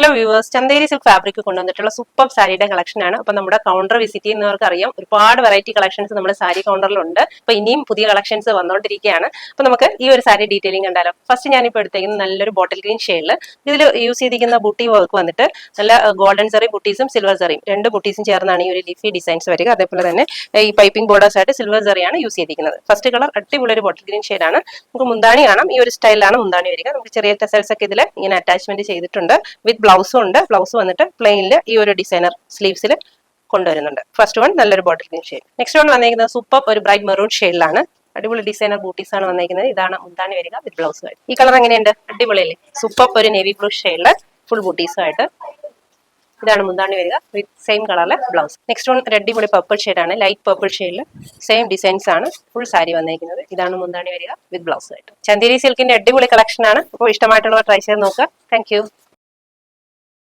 Hello viewers, Chanderi silk fabric കൊണ്ടുവന്നിട്ടുള്ള super സാരിയുടെ collection ആണ്. അപ്പൊ നമ്മുടെ കൗണ്ടർ വിസിറ്റ് ചെയ്യുന്നവർക്ക് അറിയാം, ഒരുപാട് വെറൈറ്റി കളക്ഷൻസ് നമ്മുടെ സാരി കൗണ്ടറിലുണ്ട്. അപ്പൊ ഇനിയും പുതിയ കളക്ഷൻസ് വന്നുകൊണ്ടിരിക്കുകയാണ്. അപ്പൊ നമുക്ക് ഈ ഒരു സാരി ഡീറ്റെയിലിംഗ് കണ്ടാലോ. ഫസ്റ്റ് ഞാനിപ്പോൾ എടുത്തേക്കുന്നത് നല്ലൊരു ബോട്ടിൽ ഗ്രീൻ ഷെയ്ഡിൽ ഇതിൽ യൂസ് ചെയ്തിരിക്കുന്ന ബുട്ടി വർക്ക് വന്നിട്ട് നല്ല ഗോൾഡൻ സെറി ബുട്ടീസും സിൽവർ സെറിയും രണ്ട് ബുട്ടീസും ചേർന്നാണ് ഈ ഒരു ലിഫി ഡിസൈൻസ് വരിക. അതേപോലെ തന്നെ ഈ പൈപ്പിംഗ് ബോർഡേഴ്സ് ആയിട്ട് സിൽവർ സെറിയാണ് യൂസ് ചെയ്തിരിക്കുന്നത്. ഫസ്റ്റ് കളർ അടിപൊളി ഒരു ബോട്ടിൽ ഗ്രീൻ ഷെയ്ഡാണ്. നമുക്ക് മുന്താണി കാണാം, ഈ ഒരു സ്റ്റൈലാണ് മുന്താണി വരിക. നമുക്ക് ചെറിയ ടെസൽസ് ഒക്കെ ഇതിൽ ഇങ്ങനെ അറ്റാച്ച്മെന്റ് ചെയ്തിട്ടുണ്ട്. വിത്ത് ബ്ലൗസും ഉണ്ട്. ബ്ലൗസ് വന്നിട്ട് പ്ലെയിനിൽ ഈ ഒരു ഡിസൈനർ സ്ലീവ്സിൽ കൊണ്ടുവരുന്നുണ്ട്. ഫസ്റ്റ് വൺ നല്ലൊരു bottle green shade. Next one വന്നിരിക്കുന്നത് സൂപ്പർ ഒരു ബ്രൈറ്റ് മെറൂൺ ഷെയ്ഡിലാണ്. അടിപൊളി ഡിസൈനർ ബൂട്ടീസ് ആണ് വന്നിരിക്കുന്നത്. ഇതാണ് മുന്താണി വരിക വിത്ത് ബ്ലൗസ് ആയിട്ട്. ഈ കളർ എങ്ങനെയുണ്ട്? അടിപൊളിയല്ലേ? സൂപ്പർ ഒരു നേവി ബ്ലൂ ഷെയ്ഡില് ഫുൾ ബൂട്ടീസുമായിട്ട്. ഇതാണ് മുന്താണി വരിക വിത്ത് സെയിം കളറിലെ ബ്ലൗസ്. നെക്സ്റ്റ് വൺ അടിപൊളി പർപ്പിൾ ഷെയ്ഡാണ്. ലൈറ്റ് പർപ്പിൾ ഷെയ്ഡിൽ സെയിം ഡിസൈൻസ് ആണ് ഫുൾ സാരി വന്നിരിക്കുന്നത്. ഇതാണ് മുന്താണി വരിക വിത്ത് ബ്ലൗസ് ആയിട്ട്. ചന്തേരി സിൽക്കിന്റെ അടിപൊളി കളക്ഷൻ ആണ്. അപ്പോൾ ഇഷ്ടമായിട്ടുള്ളവർ ട്രൈ ചെയ്ത് നോക്കുക. Thank you.